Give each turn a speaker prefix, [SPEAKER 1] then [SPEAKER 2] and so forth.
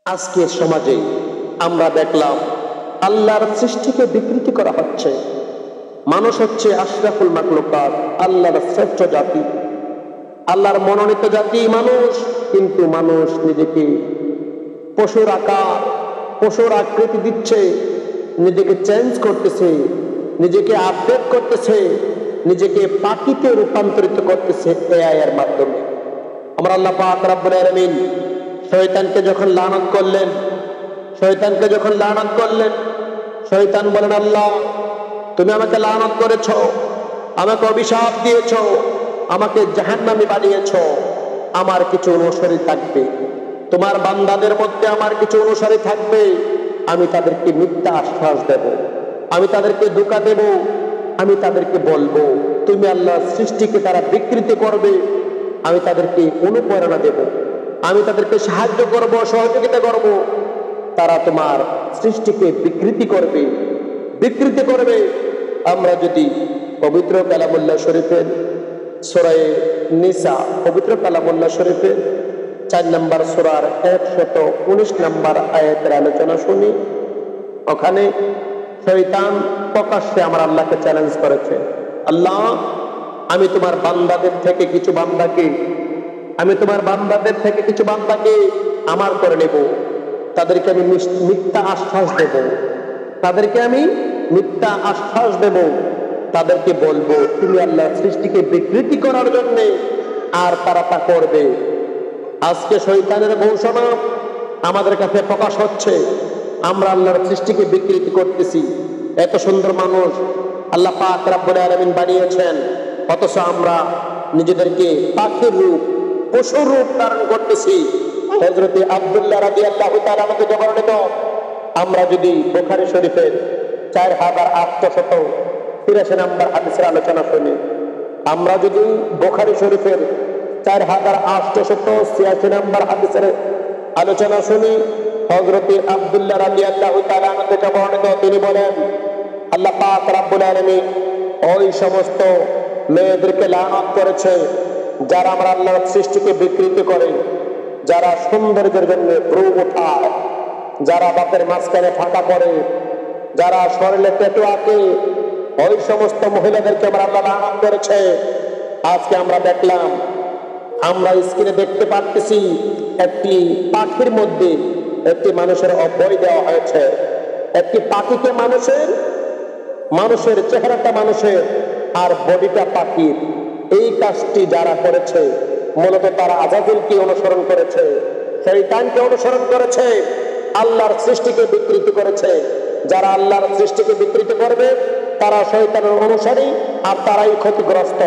[SPEAKER 1] আজকের সমাজে আমরা দেখলাম আল্লাহর সৃষ্টিকে বিকৃতি করা হচ্ছে। মানুষ হচ্ছে আশরাফুল মাখলুকাত, আল্লাহর শ্রেষ্ঠ জাতি, আল্লাহর মনোনীত জাতি মানুষ। কিন্তু মানুষ নিজেকে পশুর আকার, পশুর আকৃতি দিচ্ছে, নিজেকে চেঞ্জ করতেছে, নিজেকে আপডেট করতেছে, নিজেকে পাখিতে রূপান্তরিত করতেছে এআই এর মাধ্যমে। আমরা আল্লাহ পাক রব্বুল আলামিন শয়তানকে যখন লানত করলেন, শয়তান বলেন, আল্লাহ তুমি আমাকে লানত করেছো, আমাকে অভিশাপ দিয়েছো, আমাকে জাহান্নামী বানিয়েছো। আমার কিছু অনুসারী থাকবে, তোমার বান্দাদের মধ্যে আমার কিছু অনুসারী থাকবে। আমি তাদেরকে মিথ্যা আশ্বাস দেব, আমি তাদেরকে ধোঁকা দেব, আমি তাদেরকে বলবো তুমি আল্লাহর সৃষ্টিকে তারা বিকৃতি করবে। আমি তাদেরকে অনুপ্রেরণা দেব, আমি তাদেরকে সাহায্য করব, সহযোগিতা করব। তারা তোমার সৃষ্টিকে বিকৃতি করবে। আমরা যদি পবিত্র কালামুল্লাহ শরীফের সূরা নিসা, পবিত্র কালামুল্লাহ শরীফের 4 নম্বর সূরার 119 নম্বর আয়াতের আলোচনা শুনি, ওখানে শয়তান প্রকাশ্যে আমার আল্লাহকে চ্যালেঞ্জ করেছে, আল্লাহ আমি তোমার বান্দাদের থেকে কিছু বান্দাকে আমার করে নেব, তাদেরকে আমি মিথ্যা আশ্বাস দেব, তাদেরকে বলবো তুমি আল্লাহর সৃষ্টিকে বিকৃতি করার জন্য, আর তারা তা করবে। আজকে শয়তানের ঘোষণা আমাদের কাছে প্রকাশ হচ্ছে, আমরা আল্লাহর সৃষ্টিকে বিকৃতি করতেছি। এত সুন্দর মানুষ আল্লাহ পাক রব্বুল আলামিন বানিয়েছেন, অথচ আমরা নিজেদেরকে পাখির রূপ, পশুর রূপ ধারণ করতেছি। হযরত আব্দুল্লাহ রাদিয়াল্লাহু তাআলা থেকে বর্ণিত, আমরা যদি বুখারী শরীফের 4883 নম্বর হাদিসের আলোচনা শুনি, আমরা যদি বুখারী শরীফের 4886 নম্বর হাদিসের আলোচনা শুনি, হযরত আব্দুল্লাহ রাদিয়াল্লাহু তাআলা থেকে বর্ণিত, তিনি বলেন আল্লাহ পাক রব্বুল আলামিন ওই সমস্ত মেয়েদেরকে লানত করেছে যারা আমরা আল্লাহর সৃষ্টিকে বিকৃতি করে, যারা সৌন্দর্যের জন্য ভ্রু ওঠায়, যারা বাপের মাঝখানে ফাঁকা করে, যারা শরীরে ট্যাটু আঁকে, ওই সমস্ত মহিলাদেরকে আমরা আল্লাহ লানত করেছে। আজকে আমরা দেখলাম, আমরা স্ক্রিনে দেখতে পাচ্ছি, একটি পাখির মধ্যে একটি মানুষের অভয় দেওয়া হয়েছে। একটি পাখিকে মানুষের চেহারাটা মানুষের আর বডিটা পাখির। এই কাজটি যারা করেছে মূলত তারা আযাজিলকে অনুসরণ করেছে, শয়তানকে অনুসরণ করেছে, আল্লাহর সৃষ্টিকে বিকৃতি করেছে। যারা আল্লাহর সৃষ্টিকে বিকৃতি করবে তারা শয়তানের অনুসারী, আর তারাই ক্ষতিগ্রস্ত।